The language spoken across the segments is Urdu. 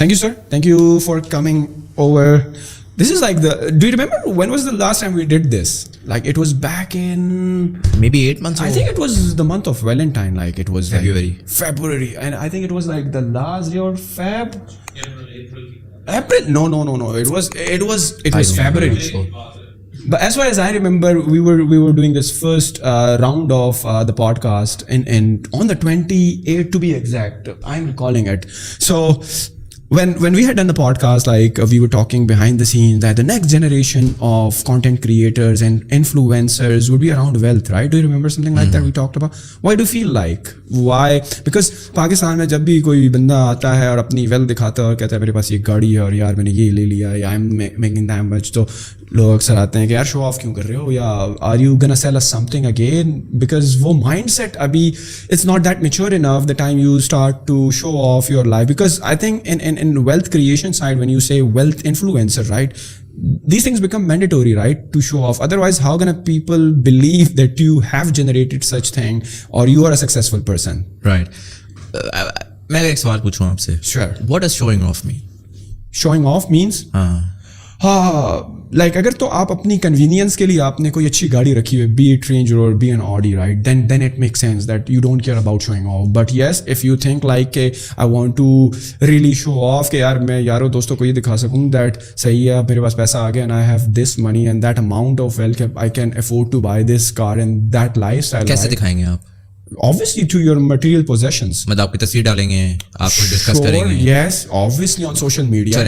Thank you, sir. Thank you for coming over. This is like do you remember when was the last time we did this? Like it was back in maybe 8 months ago. I think it was the month of Valentine. Like it was February. And I think it was like the last day of Feb. April? No. It was February. Sure. But as far as I remember, we were doing this first round of the podcast and on the 28th to be exact. I'm recalling it. So when we had done the podcast, like we were talking behind the scenes that the next generation of content creators and influencers would be around wealth, right? Do you remember something like that we talked about? Why do you feel like? Why? Because Pakistan میں جب بھی کوئی بندہ آتا ہے اور اپنی ویلتھ دکھاتا ہے اور کہتا ہے میرے پاس یہ گاڑی ہے اور یار میں نے یہ لے لیا یا I am making that much, تو لوگ اکثر آتے ہیں کہ یار شو آف کیوں کر رہے ہو, یا are you gonna sell us something again, because وہ مائنڈ سیٹ ابھی it's not that mature enough the time you start to show off your life. Because I think in wealth creation side, when you say wealth influencer, right, these things become mandatory, right, to show off. Otherwise how gonna people believe that you have generated such thing or you are a successful person? Right. میں ایک سوال پوچھوں آپ سے. Sure. What does showing off mean? Showing off means like اگر تو آپ اپنی کنوینئنس کے لیے آپ نے کوئی اچھی گاڑی رکھی ہوئی, بی اٹ رینج اور be an Audi, right, then it make sense that you don't care about showing off. But yes if you think like کہ I want to really show off کہ یار میں یاروں دوستوں کو یہ دکھا سکوں دیٹ صحیح ہے میرے پاس پیسہ آ گیا and I have this money and that amount of wealth I can afford to buy this car and that lifestyle. کیسے دکھائیں گے آپ؟ Obviously to your material possessions. مطلب آپ کی تصویر ڈالیں گے, آپ کو ڈسکس کریں گے. Yes, obviously on social media.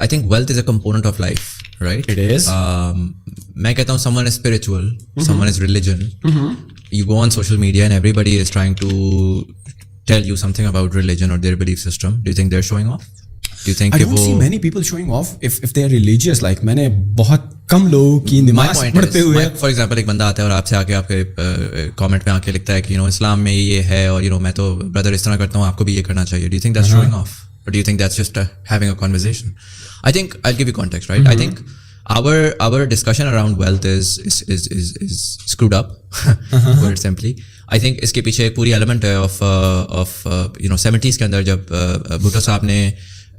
I think wealth is a component of life, right? It is. میں کہتا ہوں someone is spiritual, someone is religion. You go on social media and everybody is trying to tell you something about religion or their belief system. Do you think they're showing off? Do you think I don't see many people showing off if they are religious. Like میں نے بہت کم لوگوں کی نماز پڑھتے ہوئے, فار ایگزامپل ایک بندہ آتا ہے اور آپ سے آ کے آپ کے کامنٹ میں آ کے لکھتا ہے کہ اسلام میں یہ ہے اور میں تو بردر اس طرح کرتا ہوں, آپ کو بھی یہ کرنا چاہیے. Do you think that's showing off or do you think that's just having a conversation? I think I will give you context, right. I think our discussion around wealth is screwed up, put it simply. I think اس کے پیچھے ایک پوری ایلیمنٹ ہے of 70s کے اندر جب بھٹو صاحب نے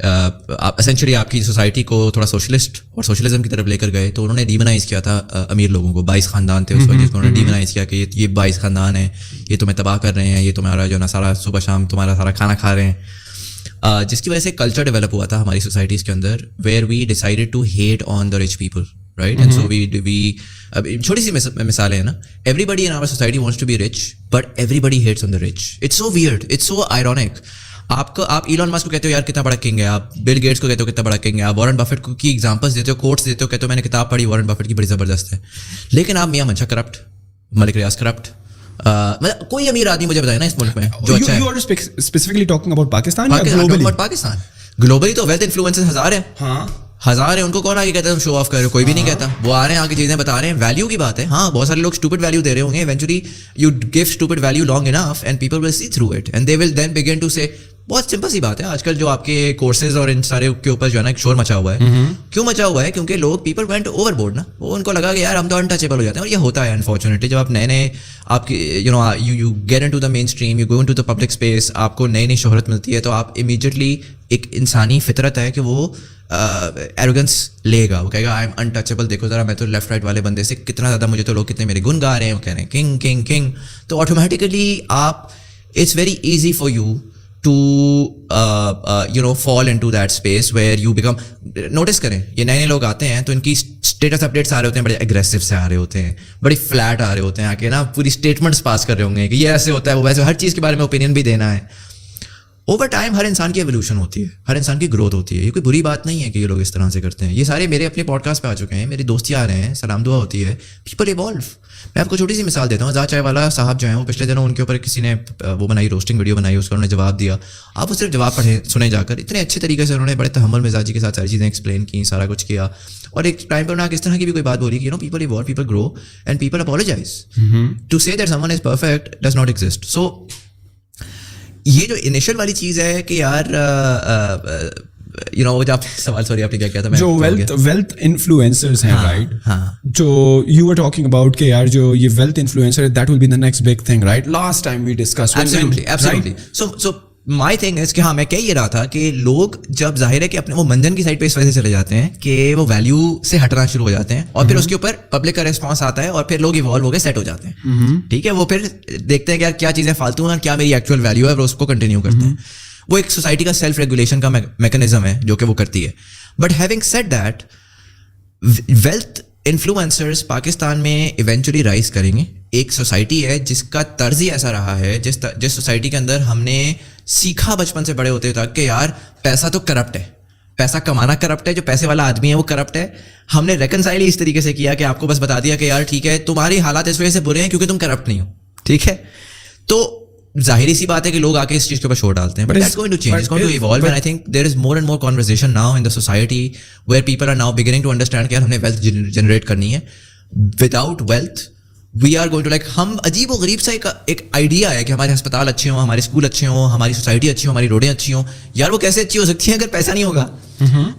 اسینشلی آپ کی سوسائٹی کو تھوڑا سوشلسٹ اور سوشلزم کی طرف لے کر گئے, تو انہوں نے ڈیمونائز کیا تھا امیر لوگوں کو. 22 خاندان تھے اس وقت جس کو انہوں نے ڈیمونائز کیا کہ یہ 22 خاندان ہیں, یہ تمہیں تباہ کر رہے ہیں, یہ تمہارا جو نا سارا صبح شام تمہارا سارا کھانا کھا رہے ہیں, جس کی وجہ سے کلچر ڈیولپ ہوا تھا ہماری سوسائٹیز کے اندر where we decided to hate on the rich people, right. And so we چھوٹی سی مثالیں ہیں نا, everybody in our society wants to be rich but everybody hates on the rich. It's so weird, it's so ironic. آپ ایلون ماسک کو کہتے ہو یار کتنا بڑا کنگ ہے, آپ بل گیٹس کو کہتے ہو کتنا بڑا کنگ ہے, آپ وارن بفیٹ کی ایگزامپلس دیتے ہو, کوٹس دیتے ہو, کہتے ہو میں نے کتاب پڑھی وارن بفیٹ کی بڑی زبردست ہے, لیکن آپ میاں منشا کرپٹ, ملک ریاض کرپٹ, مطلب کوئی امیر آدمی مجھے بتائے نا اس ملک میں جو اچھا ہے. اسپیسیفکلی ٹاکنگ اباؤٹ پاکستان یا گلوبلی؟ پاکستان گلوبلی تو ویلتھ انفلوئنسرز ہزار ہیں. ہاں ہزار ہیں, ان کو کون آگے کہتا ہے شو آف کر رہے ہو؟ کوئی بھی نہیں کہتا. وہ آ رہے ہیں آگے چیزیں بتا رہے ہیں, ویلیو کی بات ہے. ہاں بہت سارے لوگ اسٹوپڈ ویلیو دے رہے ہوں گے, eventually you give stupid value long enough and people will see through it and they will then begin to say. بہت سمپل سی بات ہے, آج کل جو آپ کے کورسز اور ان سارے کے اوپر جو ہے نا شور مچا ہوا ہے. کیوں مچا ہوا ہے؟ کیونکہ لوگ پیپل وینٹ اوور بورڈ نا, وہ ان کو لگا کہ یار ہم تو انٹچیبل ہو جاتے ہیں. اور یہ ہوتا ہے انفارچونیٹلی, جب آپ نئے آپ کی you get into the mainstream, you go into the public space, آپ کو نئی شہرت ملتی ہے, تو آپ امیجیٹلی ایک انسانی فطرت ہے کہ وہ ایروگنس لے گا, وہ کہے گا آئی ایم انٹچیبل. دیکھو ذرا میں تو لیفٹ رائٹ والے بندے سے کتنا زیادہ, مجھے تو لوگ کتنے میرے گن گا رہے ہیں, وہ کہہ رہے ہیں کنگ کنگ کنگ. تو آٹومیٹیکلی آپ it's very easy for you to fall into that space where you become. notice کریں یہ نئے لوگ آتے ہیں تو ان کی اسٹیٹس اپڈیٹس آ رہے ہوتے ہیں, بڑے اگریسو سے آ رہے ہوتے ہیں, بڑی فلیٹ آ رہے ہوتے ہیں, آ کے نا پوری اسٹیٹمنٹس پاس کر رہے ہوں گے کہ یہ ایسے ہوتا ہے وہ ویسے, ہر چیز کے بارے میں اوپینین بھی دینا ہے. اوور ٹائم ہر انسان کی ایولیوشن ہوتی ہے, ہر انسان کی گروتھ ہوتی ہے. یہ کوئی بری بات نہیں ہے کہ یہ لوگ اس طرح سے کرتے ہیں. یہ سارے میرے اپنے پوڈ کاسٹ پہ آ چکے ہیں, میری دوستی آ رہے ہیں, سلام دعا ہوتی ہے, پیپل ایوالو. میں آپ کو چھوٹی سی مثال دیتا ہوں. آزاد چائے والا صاحب جو ہیں وہ پچھلے دنوں ان کے اوپر کسی نے وہ بنائی, روسٹنگ ویڈیو بنائی, اس کو انہوں نے جواب دیا. آپ اس صرف جواب پڑھیں سنیں جا کر, اتنے اچھے طریقے سے انہوں نے بڑے تحمل مزاجی کے ساتھ ساری چیزیں ایکسپلین کی, سارا کچھ کیا. اور ایک ٹائم پر انہوں نے اس طرح کی بھی کوئی بات بولی کہ people evolve, people grow and people apologise. To say that someone is perfect does not exist. So یہ جو انیشل والی چیز ہے کہ یار آپ سوال سوری آپ نے کیا کیا تھا, جو ویلتھ انفلوئنسرز ہیں رائٹ, جو یو آر ٹاکنگ اباؤٹ کہ یار جو یہ wealth influencer that will be the next big thing, right. Last time we discuss absolutely. So my thing is کہ ہاں میں کہہ یہ رہا تھا کہ لوگ جب ظاہر ہے کہ اپنے وہ منجن کی سائڈ پہ اس وجہ سے چلے جاتے ہیں کہ وہ ویلیو سے ہٹنا شروع ہو جاتے ہیں اور پھر اس کے اوپر پبلک کا ریسپانس آتا ہے اور پھر لوگ ایوالو ہو کے سیٹ ہو جاتے ہیں. ٹھیک ہے, وہ پھر دیکھتے ہیں کہ یار کیا چیزیں فالتو ہیں اور کیا میری ایکچوئل ویلیو ہے اور اس کو کنٹینیو کرتے ہیں. وہ ایک سوسائٹی کا سیلف ریگولیشن کا میکانزم ہے جو کہ وہ کرتی ہے. But having said that, wealth influencers Pakistan میں ایونچولی رائز کریں گے. ایک سوسائٹی ہے جس کا طرز ہی ایسا رہا ہے, جس سوسائٹی کے اندر ہم نے سیکھا بچپن سے بڑے ہوتے تک کہ یار پیسہ تو کرپٹ ہے, پیسہ کمانا کرپٹ ہے, جو پیسے والا آدمی ہے وہ کرپٹ ہے. ہم نے ریکنسائل اس طریقے سے کیا کہ آپ کو بس بتا دیا کہ یار ٹھیک ہے تمہاری حالات اس وجہ سے برے ہیں کیونکہ تم کرپٹ نہیں ہو. ٹھیک ہے, تو ظاہری سی بات ہے کہ لوگ آ کے اس چیز کے اوپر شور ڈالتے ہیں. But that's going to change, it's going to evolve, and I think there is more and more conversation now in the society where people are now beginning to understand کہ یار ہم نے ویلتھ جنریٹ کرنی ہے. Without wealth we are going to like, ہم عجیب و غریب سا ایک آئیڈیا ہے کہ ہمارے ہسپتال اچھے ہوں, ہمارے اسکول اچھے ہوں, ہماری سوسائٹی اچھی ہو, ہماری روڈیں اچھی ہوں. یار وہ کیسے اچھی ہو سکتی ہیں اگر پیسہ نہیں ہوگا؟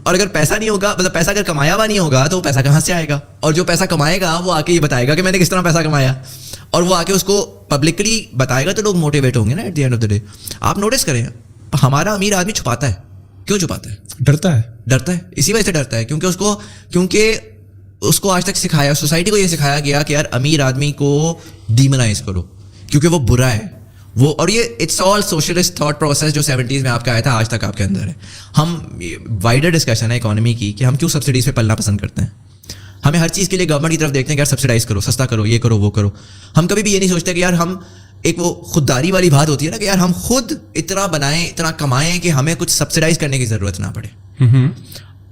اور اگر پیسہ نہیں ہوگا, مطلب پیسہ اگر کمایا ہوا نہیں ہوگا تو وہ پیسہ کہاں سے آئے گا؟ اور جو پیسہ کمائے گا وہ آ کے یہ بتائے گا کہ میں نے کس طرح پیسہ کمایا, اور وہ آ کے اس کو پبلکلی بتائے گا تو لوگ موٹیویٹ ہوں گے نا at the end of the day. آپ نوٹس کریں, ہمارا امیر آدمی چھپاتا ہے. کیوں چھپاتا ہے؟ ڈرتا ہے. اسی وجہ سے ڈرتا ہے کیونکہ اس کو آج تک سکھایا, سوسائٹی کو یہ سکھایا گیا کہ یار امیر آدمی کو ڈیمونائز کرو کیونکہ وہ برا ہے وہ. اور یہ it's all socialist thought process جو 70s میں آپ کا آیا تھا آج تک آپ کے اندر ہے. ہم وائڈر ڈسکشن ہے اکانومی کی کہ ہم کیوں سبسڈیز پہ پلنا پسند کرتے ہیں. ہمیں ہر چیز کے لیے گورنمنٹ کی طرف دیکھتے ہیں کہ یار سبسڈائز کرو, سستا کرو, یہ کرو وہ کرو. ہم کبھی بھی یہ نہیں سوچتے کہ یار ہم ایک وہ خودداری والی بات ہوتی ہے نا کہ یار ہم خود اتنا بنائیں, اتنا کمائیں کہ ہمیں کچھ سبسڈائز کرنے کی ضرورت نہ پڑے.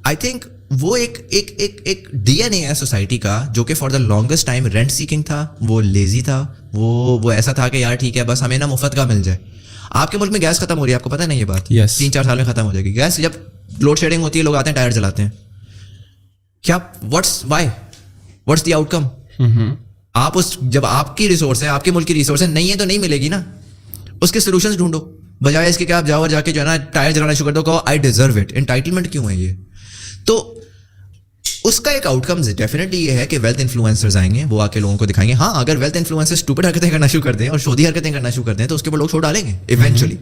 آئی تھنک وہ ایک ڈی این اے ہے سوسائٹی کا جو کہ for the longest time rent seeking تھا, وہ لیزی تھا, وہ ایسا تھا کہ یار ٹھیک ہے بس ہمیں نا مفت کا مل جائے. آپ کے ملک میں گیس ختم ہو رہی ہے, آپ کو پتہ نہیں یہ بات؟ 3-4 سال میں ختم ہو جائے گی گیس. جب لوڈ شیڈنگ ہوتی ہے لوگ آتے ہیں ٹائر جلاتے ہیں. کیا واٹس دی آؤٹ کم؟ آپ جب آپ کی ریسورس ہے, آپ کے ملک کی ریسورس ہے, نہیں ہے تو نہیں ملے گی نا. اس کے سولوشنز ڈھونڈو بجائے اس کے کہ آپ جاؤ اور جا کے جو ہے نا ٹائر جلانا شروع کر دو, کہو آئی ڈیزرو اٹ. انٹائٹلمنٹ کیوں ہے یہ؟ تو اس کا ایک آؤٹ کم ڈیفینیٹلی یہ ہے کہ ویلتھ انفلوئنسرز آئیں گے, وہ آ کے لوگوں کو دکھائیں گے. ہاں اگر ویلتھ انفلوئنسرز اسٹوپڈ حرکتیں کرنا شروع کر دیں اور شودی حرکتیں کرنا شروع کر دیں تو اس کے اوپر لوگ چھوڑ ڈالیں گے eventually.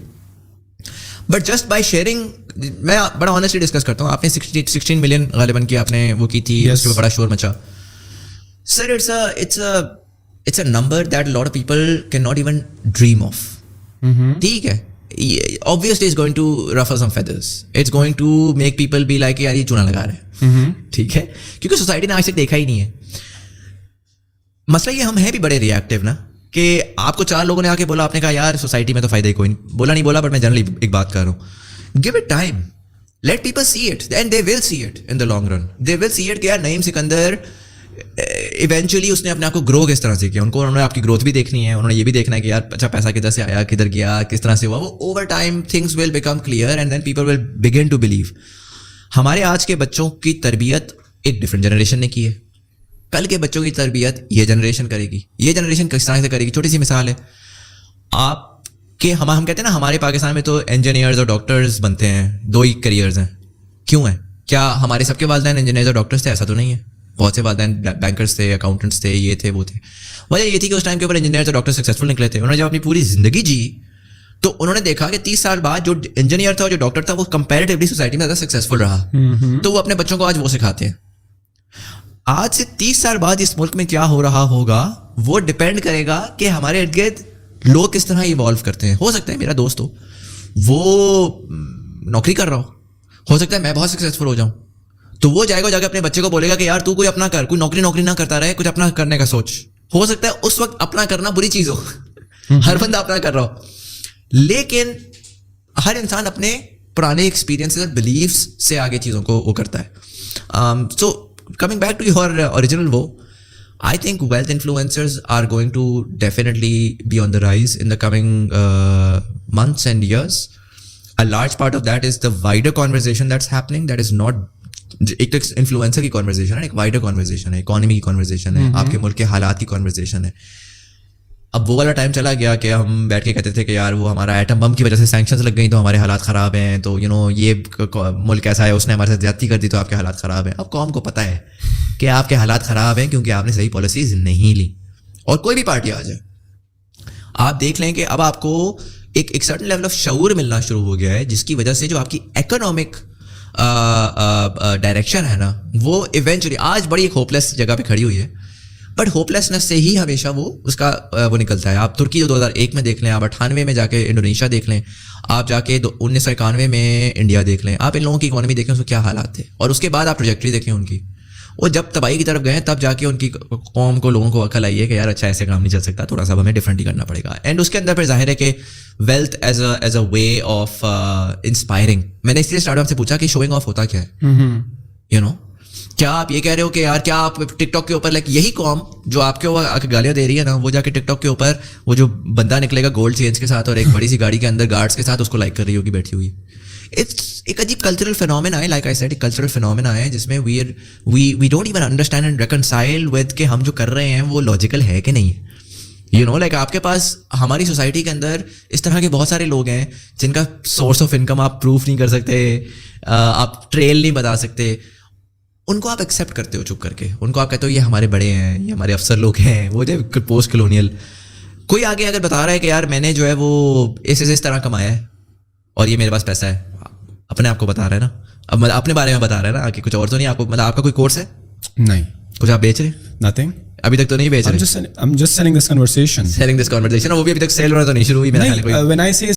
But just by sharing, میں بڑا آنیسٹلی ڈسکس کرتا ہوں. آپ نے 16 ملین غالباً کی آپ نے وہ کی تھی, اس کے اوپر بڑا شور مچا. سر it's a number that a lot of people cannot even dream of. ٹھیک ہے, obviously it's going to ruffle some feathers, it's going to make people be like یار یہ چونا لگا رہے ہیں. ٹھیک ہے, کیونکہ سوسائٹی نے آج تک دیکھا ہی نہیں ہے. مسئلہ یہ ہم ہیں بھی بڑے ریئیکٹیو نا, کہ آپ کو 4 لوگوں نے آ کے بولا, آپ نے کہا یار سوسائٹی میں تو فائدہ ہی کوئی نہیں. بولا نہیں بولا, بٹ میں جنرلی ایک بات کر رہا ہوں, give it time, let people see it and they will see it in the long run. They will see it کہ یار نعیم سکندر ایونچولی اس نے اپنے آپ کو گرو کس طرح سے کیا. انہوں نے آپ کی گروتھ بھی دیکھنی ہے, انہوں نے یہ بھی دیکھنا ہے کہ یار اچھا پیسہ کدھر سے آیا, کدھر گیا, کس طرح سے ہوا. وہ over time things will become clear and then people will begin to believe. ہمارے آج کے بچوں کی تربیت ایک ڈفرینٹ جنریشن نے کی ہے, کل کے بچوں کی تربیت یہ جنریشن کرے گی. یہ جنریشن کس طرح سے کرے گی؟ چھوٹی سی مثال ہے, آپ کے ہم کہتے ہیں نا ہمارے پاکستان میں تو انجینئرز اور ڈاکٹرز بنتے ہیں, 2 ہی کریئرز ہیں. کیوں ہیں؟ کیا ہمارے سب کے والدین انجینئرز اور ڈاکٹرز تھے؟ ایسا تو نہیں ہے. بہت سے والدین بینکرز تھے, اکاؤنٹنٹس تھے, یہ تھے وہ تھے. وجہ یہ تھی کہ اس ٹائم کے اوپر انجینئرز اور ڈاکٹر سکسیزفل نکلے تھے. انہوں نے جب اپنی پوری زندگی جی تو انہوں نے دیکھا کہ 30 سال بعد جو انجینئر تھا اور جو ڈاکٹر تھا وہ کمپیریٹیولی سوسائٹی میں زیادہ سکسیزفل رہا. تو وہ اپنے بچوں کو آج وہ سکھاتے ہیں. آج سے 30 سال بعد اس ملک میں کیا ہو رہا ہوگا وہ ڈپینڈ کرے گا کہ ہمارے ارد گرد لوگ کس طرح ایوالو کرتے ہیں. ہو سکتا ہے میرا دوست ہو, وہ نوکری کر رہا ہو سکتا ہے میں بہت سکسیزفل ہو جاؤں, تو وہ جائے گا جا کے اپنے بچے کو بولے گا کہ یار تو کوئی اپنا کر, کوئی نوکری نہ کرتا رہے, کچھ اپنا کرنے کا سوچ. ہو سکتا ہے اس وقت اپنا کرنا بری چیز ہو, ہر بندہ اپنا کر رہا ہو, لیکن ہر انسان اپنے پرانے ایکسپیرینس اور بلیفس سے آگے چیزوں کو وہ کرتا ہے. So coming back to your original وہ, I think wealth influencers are going to definitely be on the rise in the coming months and years. A large part of that is the wider conversation that's happening. That is not ایک تو انفلوئنسر کی کانورزیشن ہے, ایک وائڈر کانورزیشن ہے, اکانومی کی کانورزیشن ہے, آپ کے ملک کے حالات کی کانورزیشن ہے. اب وہ والا ٹائم چلا گیا کہ ہم بیٹھ کے کہتے تھے کہ یار وہ ہمارا ایٹم بم کی وجہ سے سینکشنز لگ گئی تو ہمارے حالات خراب ہیں, تو یہ ملک ایسا ہے, اس نے ہمارے ساتھ زیادتی کر دی تو آپ کے حالات خراب ہیں. اب قوم کو پتہ ہے کہ آپ کے حالات خراب ہیں کیونکہ آپ نے صحیح پالیسیز نہیں لی. اور کوئی بھی پارٹی آ جائے, آپ دیکھ لیں کہ اب آپ کو ایک سرٹن لیول آف شعور ملنا شروع ہو گیا ہے, جس کی وجہ سے جو آپ کی اکنامک ڈائریکشن ہے نا, وہ ایونچولی آج بڑی ایک ہوپ لیس جگہ پہ کھڑی ہوئی ہے, بٹ ہوپ لیسنس سے ہی ہمیشہ وہ اس کا وہ نکلتا ہے. آپ ترکی 2001 میں دیکھ لیں, آپ 98 میں جا کے انڈونیشیا دیکھ لیں, آپ جا کے 1991 میں انڈیا دیکھ لیں, آپ ان لوگوں کی اکانومی دیکھیں اس میں کیا حالات تھے, اور اس کے بعد آپ ٹریجیکٹری دیکھیں ان کی. وہ جب تباہی کی طرف گئے تب جا کے ان کی قوم کو, لوگوں کو عقل آئی ہے کہ یار اچھا ایسے کام نہیں چل سکتا, تھوڑا سا ہمیں ڈفرینٹ ہی کرنا پڑے گا. اینڈ اس کے اندر پھر ظاہر ہے کہ wealth as a way of inspiring. میں نے اس لیے اسٹارٹ اپ سے پوچھا کہ شوئنگ آف ہوتا کیا ہے, یو نو, کیا آپ یہ کہہ رہے ہو کہ یار کیا آپ ٹک ٹاک کے اوپر لائک یہی قوم جو آپ کے گالیاں دے رہی ہے نا, وہ جا کے ٹک ٹاک کے اوپر وہ جو بندہ نکلے گا گولڈ چینز کے ساتھ اور ایک بڑی سی گاڑی کے اندر گارڈس کے ساتھ اس کو لائک کر رہی ہوگی بیٹھی ہوئی. ایک عجیب کلچرل فینومینا ہے, لائک آئی سیڈ, ایک کلچرل فینومینا ہے جس میں we don't even understand and reconcile with کہ ہم جو کر رہے ہیں وہ لاجیکل ہے کہ نہیں. یو نو, لائک آپ کے پاس ہماری سوسائٹی کے اندر اس طرح کے بہت سارے لوگ ہیں جن کا سورس آف انکم آپ پروف نہیں کر سکتے, آپ ٹریل نہیں بتا سکتے, ان کو آپ ایکسیپٹ کرتے ہو چپ کر کے, ان کو آپ کہتے ہو یہ ہمارے بڑے ہیں, یہ ہمارے افسر لوگ ہیں, وہ جو پوسٹ کلونیل. کوئی آگے اگر بتا رہا ہے کہ یار میں نے جو ہے وہ اس طرح کمایا ہے اور یہ میرے پاس پیسہ ہے, اپنے آپ کو بتا رہا ہے نا, اب اپنے بارے میں بتا رہا ہے نا, کہ کچھ اور تو نہیں. آپ کو مطلب آپ کا کوئی کورس ہے نہیں, کچھ آپ بیچ رہے ہیں, nothing, ابھی تک تو نہیں بیچ رہے. I'm just selling this conversation. Selling this conversation, وہ بھی ابھی تک سیل ہونا تو نہیں شروع ہوئی میرا خیال ہے. When I say